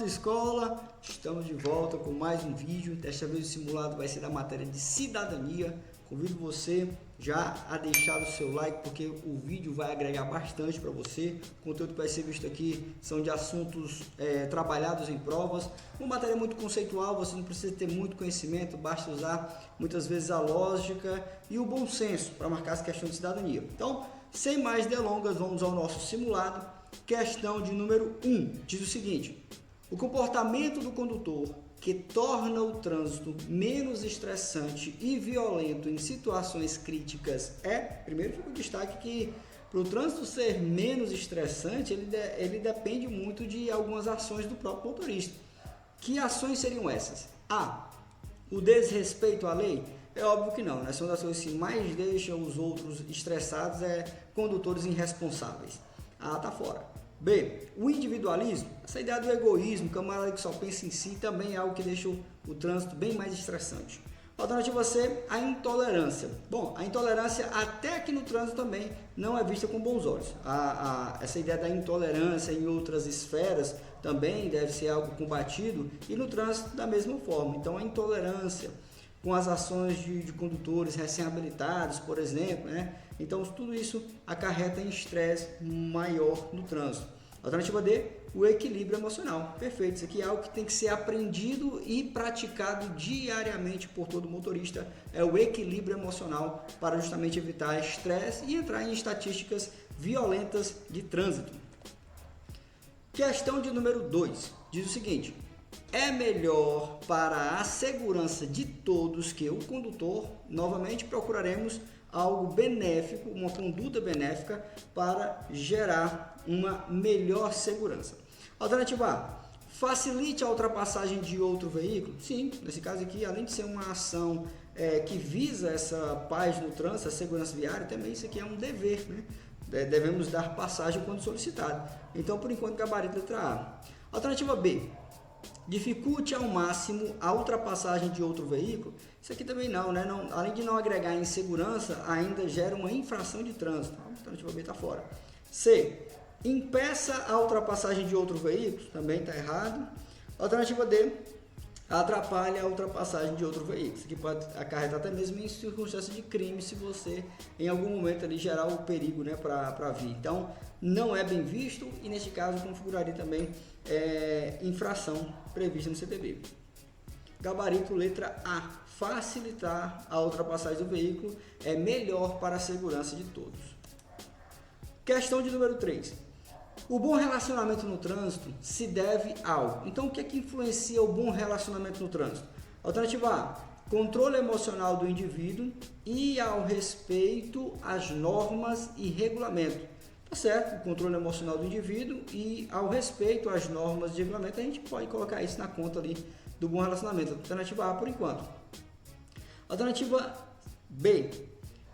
escola, estamos de volta com mais um vídeo. Desta vez o simulado vai ser da matéria de cidadania. Convido você já a deixar o seu like, porque o vídeo vai agregar bastante para você. O conteúdo que vai ser visto aqui são de assuntos trabalhados em provas. Uma matéria muito conceitual, você não precisa ter muito conhecimento, basta usar muitas vezes a lógica e o bom senso para marcar as questões de cidadania. Então, sem mais delongas, vamos ao nosso simulado. Questão de número 1, diz o seguinte: o comportamento do condutor que torna o trânsito menos estressante e violento em situações críticas é... Primeiro fica o destaque que para o trânsito ser menos estressante, ele depende muito de algumas ações do próprio motorista. Que ações seriam essas? A. O desrespeito à lei? É óbvio que não, né? São das coisas que mais deixam os outros estressados condutores irresponsáveis. A tá fora. B. O individualismo. Essa ideia do egoísmo, camarada que só pensa em si, também é algo que deixa o trânsito bem mais estressante. Alternativa C, a intolerância. Bom, a intolerância até aqui no trânsito também não é vista com bons olhos. Essa ideia da intolerância em outras esferas também deve ser algo combatido e no trânsito da mesma forma. Então a intolerância com as ações de condutores recém-habilitados, por exemplo, né? Então tudo isso acarreta em estresse maior no trânsito. Alternativa D, o equilíbrio emocional. Perfeito, isso aqui é algo que tem que ser aprendido e praticado diariamente por todo motorista, é o equilíbrio emocional para justamente evitar estresse e entrar em estatísticas violentas de trânsito. Questão de número 2, diz o seguinte: é melhor para a segurança de todos que o condutor, novamente procuraremos algo benéfico, uma conduta benéfica para gerar uma melhor segurança. Alternativa A, facilite a ultrapassagem de outro veículo? Sim, nesse caso aqui, além de ser uma ação que visa essa paz no trânsito, a segurança viária, também isso aqui é um dever, né? Devemos dar passagem quando solicitado. Então, por enquanto, gabarito letra A. Alternativa B, dificulte ao máximo a ultrapassagem de outro veículo. Isso aqui também não, né? Não, além de não agregar insegurança, ainda gera uma infração de trânsito. A alternativa B está fora. C, impeça a ultrapassagem de outro veículo. Também está errado. Alternativa D, atrapalha a ultrapassagem de outro veículo. Isso aqui pode acarretar até mesmo em circunstância de crime, se você em algum momento ali gerar o perigo, né, para a via. Então, não é bem visto e neste caso configuraria também infração prevista no CTB. Gabarito letra A, facilitar a ultrapassagem do veículo é melhor para a segurança de todos. Questão de número 3. O bom relacionamento no trânsito se deve ao... Então, o que é que influencia o bom relacionamento no trânsito? Alternativa A, controle emocional do indivíduo e ao respeito às normas e regulamento. Tá certo, o controle emocional do indivíduo e ao respeito às normas de regulamento, a gente pode colocar isso na conta ali do bom relacionamento. Alternativa A por enquanto. Alternativa B,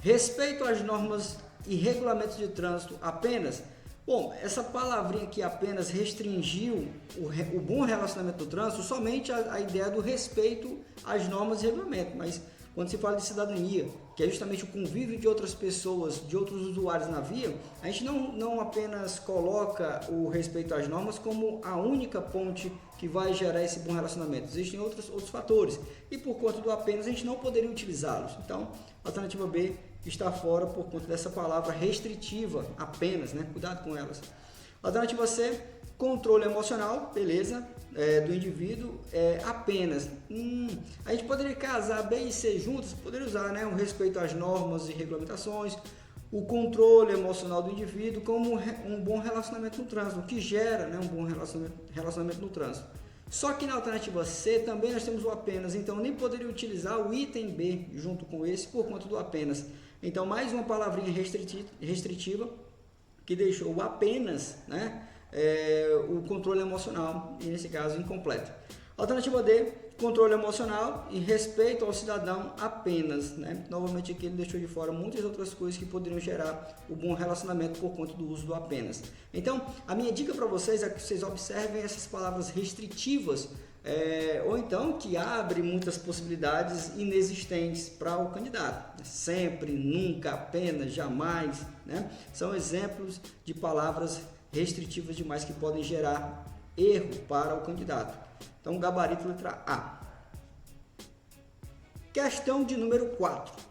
respeito às normas e regulamentos de trânsito apenas. Bom, essa palavrinha aqui apenas restringiu o bom relacionamento do trânsito somente a ideia do respeito às normas e regulamentos, mas quando se fala de cidadania, que é justamente o convívio de outras pessoas, de outros usuários na via, a gente não apenas coloca o respeito às normas como a única ponte que vai gerar esse bom relacionamento. Existem outros fatores e por conta do apenas a gente não poderia utilizá-los. Então, a alternativa B está fora por conta dessa palavra restritiva, apenas, né? Cuidado com elas. Alternativa C, controle emocional, beleza, do indivíduo, apenas. A gente poderia casar B e C juntos, poderia usar, né, o respeito às normas e regulamentações, o controle emocional do indivíduo como um bom relacionamento no trânsito, que gera, né, um bom relacionamento no trânsito. Só que na alternativa C também nós temos o apenas, então nem poderia utilizar o item B junto com esse por conta do apenas. Então mais uma palavrinha restritiva que deixou o apenas, né, o controle emocional, e nesse caso incompleto. Alternativa D, controle emocional e respeito ao cidadão apenas, né? Novamente aqui ele deixou de fora muitas outras coisas que poderiam gerar o bom relacionamento por conta do uso do apenas. Então, a minha dica para vocês é que vocês observem essas palavras restritivas, ou então que abre muitas possibilidades inexistentes para o candidato. Sempre, nunca, apenas, jamais, né? São exemplos de palavras restritivas demais que podem gerar erro para o candidato. Então, gabarito letra A. Questão de número 4.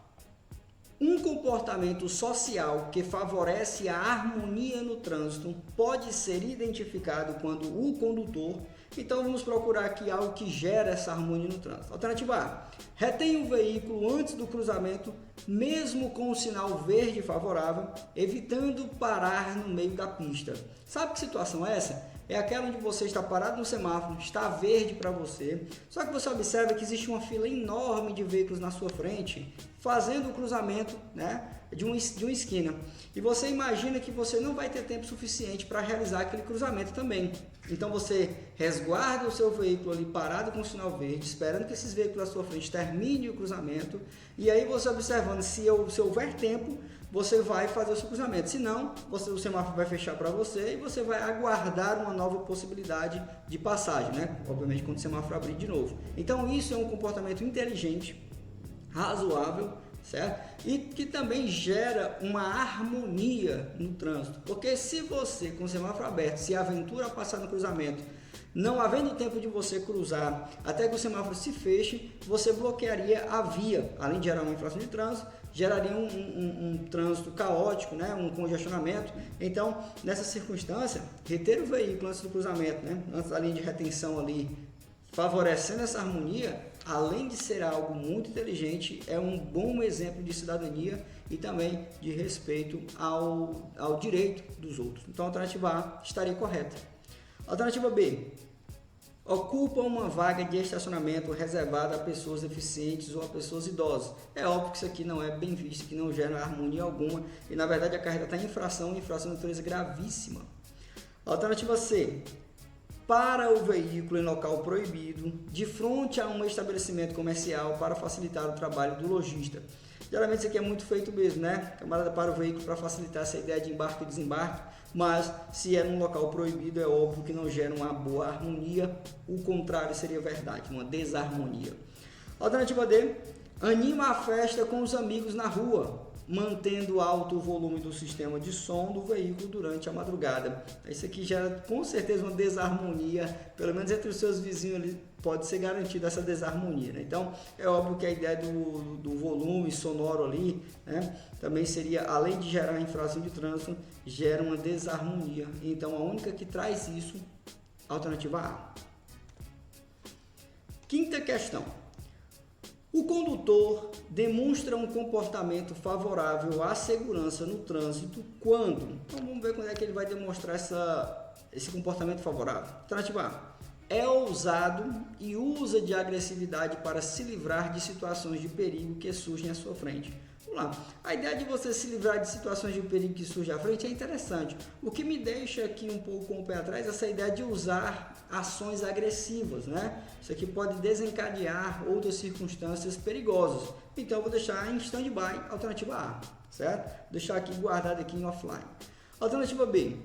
Um comportamento social que favorece a harmonia no trânsito pode ser identificado quando o condutor... Então, vamos procurar aqui algo que gera essa harmonia no trânsito. Alternativa A. Retém o veículo antes do cruzamento, mesmo com o sinal verde favorável, evitando parar no meio da pista. Sabe que situação é essa? É aquela onde você está parado no semáforo, está verde para você, só que você observa que existe uma fila enorme de veículos na sua frente, fazendo o cruzamento, né, de uma esquina. E você imagina que você não vai ter tempo suficiente para realizar aquele cruzamento também. Então você resguarda o seu veículo ali parado com o sinal verde, esperando que esses veículos à sua frente terminem o cruzamento, e aí você observando se houver tempo, você vai fazer o seu cruzamento. Se não, o semáforo vai fechar para você e você vai aguardar uma nova possibilidade de passagem, né? Obviamente quando o semáforo abrir de novo. Então isso é um comportamento inteligente, razoável, certo? E que também gera uma harmonia no trânsito. Porque se você, com o semáforo aberto, se aventura a passar no cruzamento, não havendo tempo de você cruzar até que o semáforo se feche, você bloquearia a via, além de gerar uma infração de trânsito, geraria um trânsito caótico, né? Um congestionamento. Então, nessa circunstância, reter o veículo antes do cruzamento, né? Antes da linha de retenção ali, favorecendo essa harmonia, além de ser algo muito inteligente, é um bom exemplo de cidadania e também de respeito ao direito dos outros. Então, a alternativa A estaria correta. Alternativa B. Ocupa uma vaga de estacionamento reservada a pessoas deficientes ou a pessoas idosas. É óbvio que isso aqui não é bem visto, que não gera harmonia alguma e, na verdade, a carreta está em infração de natureza gravíssima. Alternativa C. Para o veículo em local proibido, de frente a um estabelecimento comercial para facilitar o trabalho do lojista. Geralmente isso aqui é muito feito mesmo, né? Camarada para o veículo para facilitar essa ideia de embarque e desembarque, mas se é num local proibido, é óbvio que não gera uma boa harmonia, o contrário seria verdade, uma desarmonia. Alternativa D, anima a festa com os amigos na rua, mantendo alto o volume do sistema de som do veículo durante a madrugada. Isso aqui gera com certeza uma desarmonia, pelo menos entre os seus vizinhos ali pode ser garantida essa desarmonia, né? Então é óbvio que a ideia do volume sonoro ali, né, também seria, além de gerar infração de trânsito, gera uma desarmonia. Então a única que traz isso, alternativa A. Quinta questão. O condutor demonstra um comportamento favorável à segurança no trânsito quando? Então vamos ver quando é que ele vai demonstrar esse comportamento favorável. Alternativa A. É ousado e usa de agressividade para se livrar de situações de perigo que surgem à sua frente. Vamos lá. A ideia de você se livrar de situações de perigo que surgem à frente é interessante. O que me deixa aqui um pouco com o pé atrás é essa ideia de usar ações agressivas, né? Isso aqui pode desencadear outras circunstâncias perigosas. Então, eu vou deixar em stand-by, alternativa A, certo? Vou deixar aqui guardado aqui em offline. Alternativa B.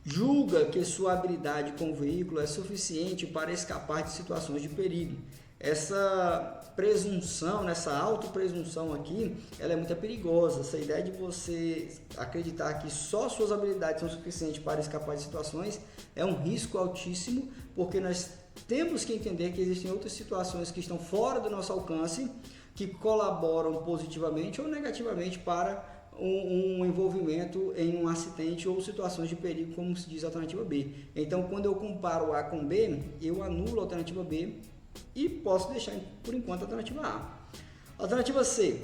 Julga que sua habilidade com o veículo é suficiente para escapar de situações de perigo. Essa presunção, essa autopresunção aqui, ela é muito perigosa. Essa ideia de você acreditar que só suas habilidades são suficientes para escapar de situações é um risco altíssimo, porque nós temos que entender que existem outras situações que estão fora do nosso alcance, que colaboram positivamente ou negativamente para um envolvimento em um acidente ou situações de perigo, como se diz a alternativa B. Então, quando eu comparo A com B, eu anulo a alternativa B e posso deixar, por enquanto, a alternativa A. Alternativa C.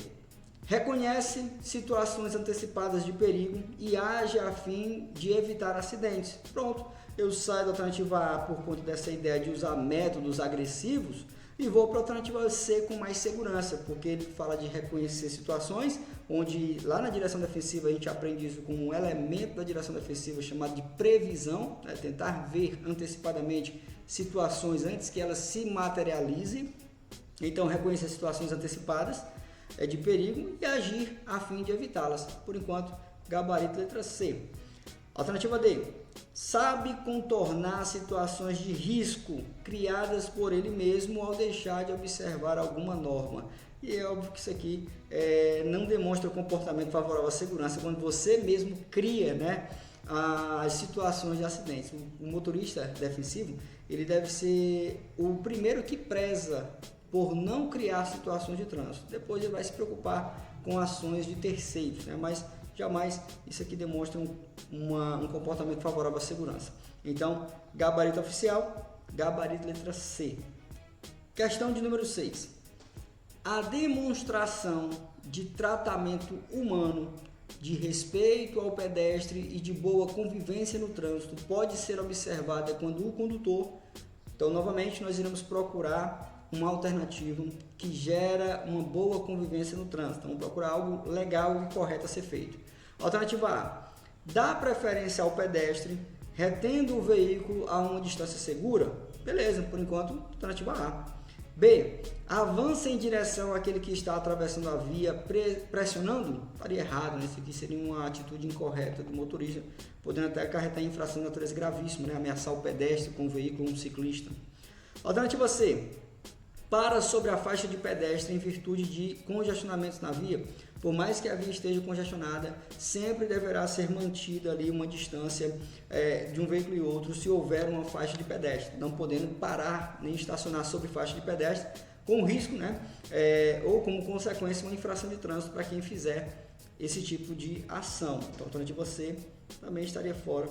Reconhece situações antecipadas de perigo e age a fim de evitar acidentes. Pronto, eu saio da alternativa A por conta dessa ideia de usar métodos agressivos e vou para a alternativa C com mais segurança, porque ele fala de reconhecer situações, onde lá na direção defensiva a gente aprende isso como um elemento da direção defensiva chamado de previsão, né? Tentar ver antecipadamente situações antes que elas se materializem. Então, reconhecer situações antecipadas de perigo e agir a fim de evitá-las. Por enquanto, gabarito letra C. Alternativa D. Sabe contornar situações de risco criadas por ele mesmo ao deixar de observar alguma norma. E é óbvio que isso aqui não demonstra comportamento favorável à segurança quando você mesmo cria, né, as situações de acidentes. O motorista defensivo, ele deve ser o primeiro que preza por não criar situações de trânsito. Depois ele vai se preocupar com ações de terceiros, né? Mas jamais isso aqui demonstra um comportamento favorável à segurança. Então, gabarito oficial, gabarito letra C. Questão de número 6. A demonstração de tratamento humano, de respeito ao pedestre e de boa convivência no trânsito pode ser observada quando o condutor... Então, novamente, nós iremos procurar uma alternativa que gera uma boa convivência no trânsito. Vamos procurar algo legal e correto a ser feito. Alternativa A. Dá preferência ao pedestre, retendo o veículo a uma distância segura? Beleza, por enquanto, alternativa A. B. Avança em direção àquele que está atravessando a via pressionando? Faria errado, né? Isso aqui seria uma atitude incorreta do motorista, podendo até acarretar em infração de natureza gravíssima, né? Ameaçar o pedestre com o veículo ou um ciclista. Alternativa C. Para sobre a faixa de pedestre em virtude de congestionamentos na via. Por mais que a via esteja congestionada, sempre deverá ser mantida ali uma distância de um veículo e outro se houver uma faixa de pedestre, não podendo parar nem estacionar sobre faixa de pedestre, com risco, né? Ou como consequência uma infração de trânsito para quem fizer esse tipo de ação. Então, a alternativa C também estaria fora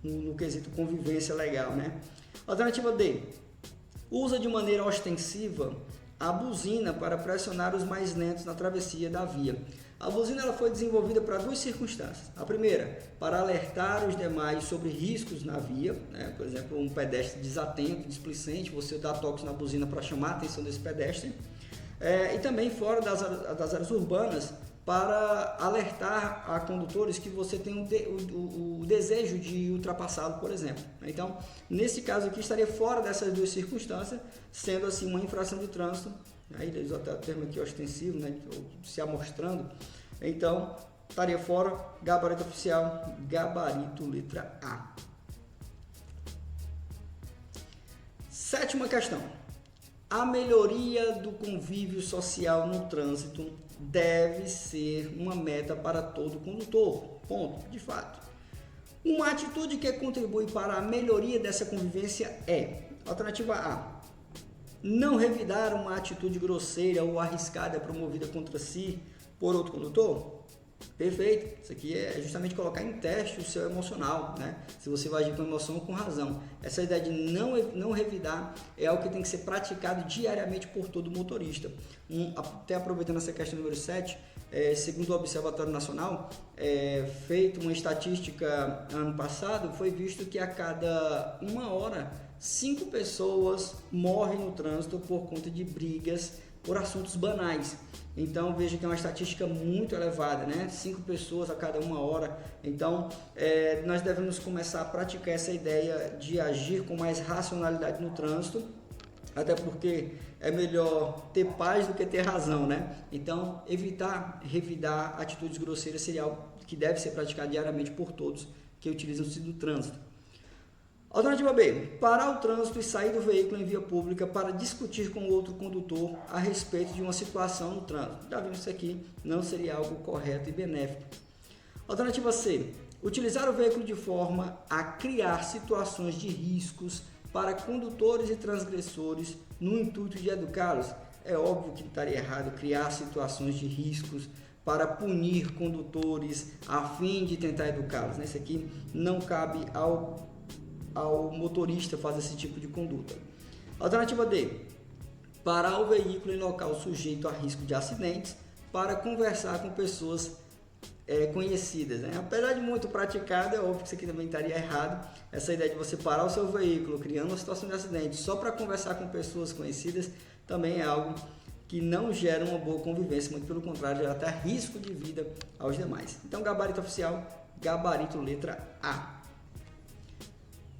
no quesito convivência legal, né? Alternativa D. Usa de maneira ostensiva a buzina para pressionar os mais lentos na travessia da via. A buzina ela foi desenvolvida para duas circunstâncias. A primeira, para alertar os demais sobre riscos na via, né? Por exemplo, um pedestre desatento, displicente, você dá toques na buzina para chamar a atenção desse pedestre. E também fora das áreas urbanas, para alertar a condutores que você tem o desejo de ultrapassá-lo, por exemplo. Então, nesse caso aqui, estaria fora dessas duas circunstâncias, sendo assim uma infração de trânsito, aí eles usam até o termo aqui ostensivo, né, se amostrando. Então, estaria fora, gabarito oficial, gabarito letra A. Sétima questão. A melhoria do convívio social no trânsito deve ser uma meta para todo condutor. Ponto, de fato. Uma atitude que contribui para a melhoria dessa convivência é: alternativa A, não revidar uma atitude grosseira ou arriscada promovida contra si por outro condutor. Perfeito, isso aqui é justamente colocar em teste o seu emocional, né? Se você vai agir com emoção ou com razão. Essa ideia de não revidar é algo que tem que ser praticado diariamente por todo motorista. Até aproveitando essa questão número 7, segundo o Observatório Nacional, feito uma estatística ano passado, foi visto que a cada 1 hora, 5 pessoas morrem no trânsito por conta de brigas por assuntos banais. Então veja que é uma estatística muito elevada, né? 5 pessoas a cada 1 hora. Então nós devemos começar a praticar essa ideia de agir com mais racionalidade no trânsito, até porque é melhor ter paz do que ter razão, né? Então evitar revidar atitudes grosseiras seria algo que deve ser praticado diariamente por todos que utilizam-se do trânsito. Alternativa B, parar o trânsito e sair do veículo em via pública para discutir com outro condutor a respeito de uma situação no trânsito. Já vimos isso aqui, não seria algo correto e benéfico. Alternativa C, utilizar o veículo de forma a criar situações de riscos para condutores e transgressores no intuito de educá-los. É óbvio que estaria errado criar situações de riscos para punir condutores a fim de tentar educá-los. Isso aqui não cabe ao motorista fazer esse tipo de conduta. Alternativa D, parar o veículo em local sujeito a risco de acidentes para conversar com pessoas conhecidas, né? Apesar de muito praticado, é óbvio que isso aqui também estaria errado. Essa ideia de você parar o seu veículo criando uma situação de acidente só para conversar com pessoas conhecidas também é algo que não gera uma boa convivência, muito pelo contrário, gera até risco de vida aos demais. Então, gabarito oficial, gabarito letra A.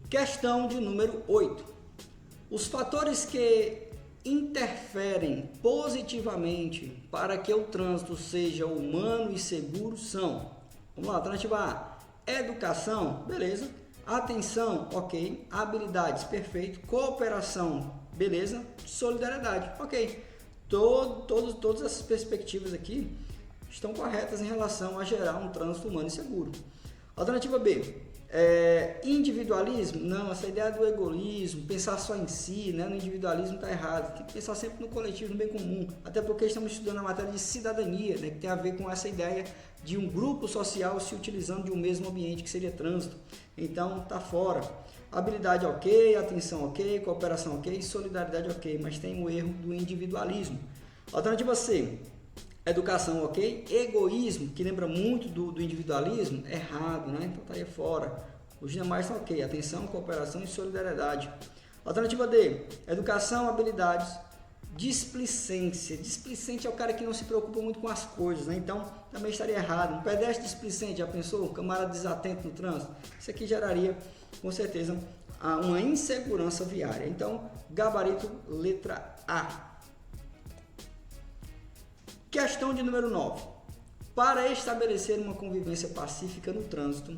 Questão de número 8. Os fatores que interferem positivamente para que o trânsito seja humano e seguro são: vamos lá, alternativa A, educação, beleza, atenção, ok, habilidades, perfeito, cooperação, beleza, solidariedade, ok. Todas essas perspectivas aqui estão corretas em relação a gerar um trânsito humano e seguro. Alternativa B, individualismo? Não, essa ideia do egoísmo, pensar só em si, né? No individualismo está errado, tem que pensar sempre no coletivo, no bem comum, até porque estamos estudando a matéria de cidadania, né? Que tem a ver com essa ideia de um grupo social se utilizando de um mesmo ambiente que seria trânsito, então tá fora. Habilidade ok, atenção ok, cooperação ok, solidariedade ok, mas tem o erro do individualismo. Alternativa C, educação ok, egoísmo, que lembra muito do individualismo, errado, né? Então estaria fora. Os demais estão ok, atenção, cooperação e solidariedade. Alternativa D, educação, habilidades, displicência. Displicente é o cara que não se preocupa muito com as coisas, né? Então também estaria errado. Um pedestre displicente, já pensou? Um camarada desatento no trânsito? Isso aqui geraria, com certeza, uma insegurança viária. Então, gabarito letra A. Questão de número 9. Para estabelecer uma convivência pacífica no trânsito,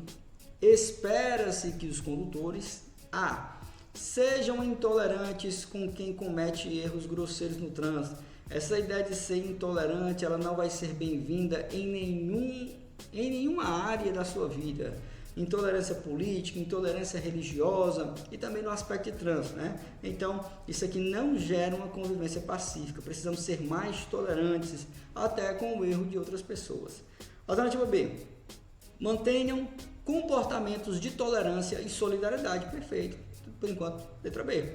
espera-se que os condutores A. Sejam intolerantes com quem comete erros grosseiros no trânsito. Essa ideia de ser intolerante, ela não vai ser bem-vinda em nenhuma área da sua vida. Intolerância política, intolerância religiosa e também no aspecto de trânsito, né? Então, isso aqui não gera uma convivência pacífica. Precisamos ser mais tolerantes, até com o erro de outras pessoas. Alternativa B. Mantenham comportamentos de tolerância e solidariedade. Perfeito. Por enquanto, letra B.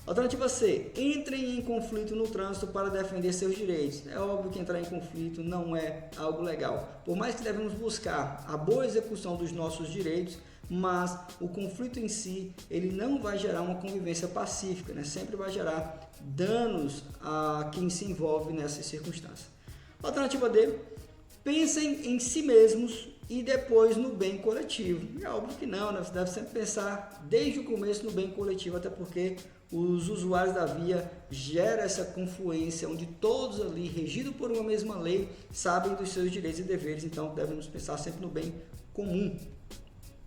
Alternativa C. Entrem em conflito no trânsito para defender seus direitos. É óbvio que entrar em conflito não é algo legal. Por mais que devemos buscar a boa execução dos nossos direitos, mas o conflito em si, ele não vai gerar uma convivência pacífica, né? Sempre vai gerar danos a quem se envolve nessas circunstâncias. Alternativa D. Pensem em si mesmos e depois no bem coletivo. É óbvio que não, né? Você deve sempre pensar desde o começo no bem coletivo, até porque os usuários da via geram essa confluência onde todos ali, regidos por uma mesma lei, sabem dos seus direitos e deveres, então devemos pensar sempre no bem comum.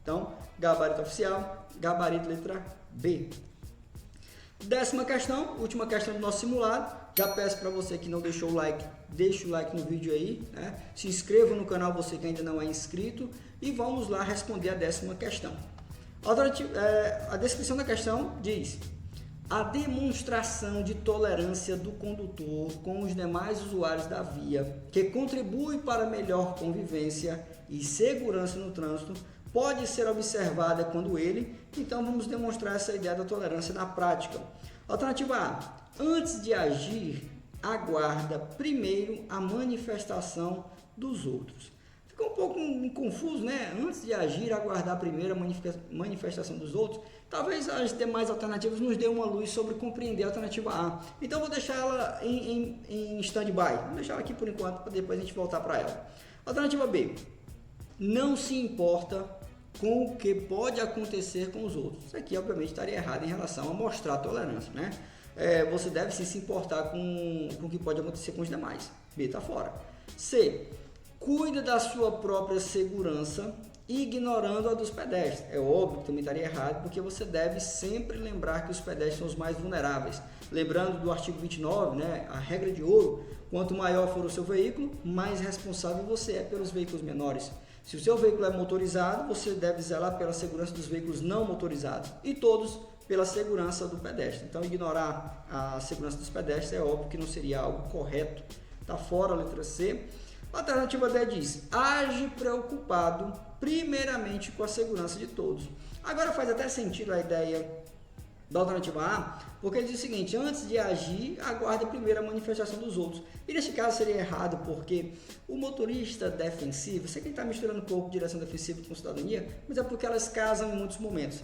Então, gabarito oficial, gabarito letra B. 10ª questão, última questão do nosso simulado. Já peço para você que não deixou o like, deixa o like no vídeo aí, né? Se inscreva no canal, você que ainda não é inscrito, e vamos lá responder a 10ª questão. A descrição da questão diz: a demonstração de tolerância do condutor com os demais usuários da via, que contribui para melhor convivência e segurança no trânsito, pode ser observada quando ele... Então, vamos demonstrar essa ideia da tolerância na prática. Alternativa A. Antes de agir, aguarda primeiro a manifestação dos outros. Fica um pouco confuso, né? Antes de agir, aguardar primeiro a manifestação dos outros. Talvez as demais alternativas nos dêem uma luz sobre compreender a alternativa A. Então, vou deixar ela em stand-by. Vou deixar ela aqui por enquanto, para depois a gente voltar para ela. Alternativa B. Não se importa com o que pode acontecer com os outros. Isso aqui, obviamente, estaria errado em relação a mostrar tolerância, né? Você deve sim se importar com o que pode acontecer com os demais. B está fora. C. Cuida da sua própria segurança, ignorando a dos pedestres. É óbvio que também estaria errado, porque você deve sempre lembrar que os pedestres são os mais vulneráveis. Lembrando do artigo 29, né, a regra de ouro: quanto maior for o seu veículo, mais responsável você é pelos veículos menores. Se o seu veículo é motorizado, você deve zelar pela segurança dos veículos não motorizados e todos pela segurança do pedestre. Então, ignorar a segurança dos pedestres é óbvio que não seria algo correto. Está fora a letra C. A alternativa D diz: age preocupado primeiramente com a segurança de todos. Agora faz até sentido a ideia da alternativa A, porque ele diz o seguinte: antes de agir, aguarde primeiro a manifestação dos outros. E neste caso seria errado, porque o motorista defensivo, sei que ele está misturando um pouco direção defensiva com cidadania, mas é porque elas casam em muitos momentos.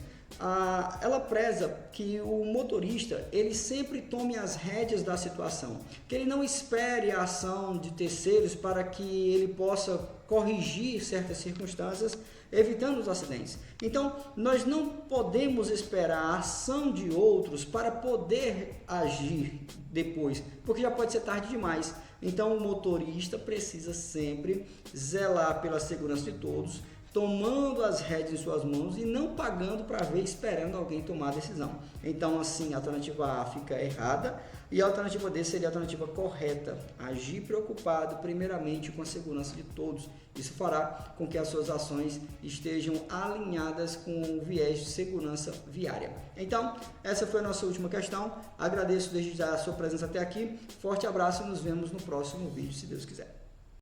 Ela preza que o motorista, ele sempre tome as rédeas da situação, que ele não espere a ação de terceiros para que ele possa corrigir certas circunstâncias, evitando os acidentes. Então, nós não podemos esperar a ação de outros para poder agir depois, porque já pode ser tarde demais. Então, o motorista precisa sempre zelar pela segurança de todos, tomando as rédeas em suas mãos e não pagando para ver, esperando alguém tomar a decisão. Então, assim, a alternativa A fica errada e a alternativa D seria a alternativa correta. Agir preocupado, primeiramente, com a segurança de todos. Isso fará com que as suas ações estejam alinhadas com o viés de segurança viária. Então, essa foi a nossa última questão. Agradeço desde já a sua presença até aqui. Forte abraço e nos vemos no próximo vídeo, se Deus quiser.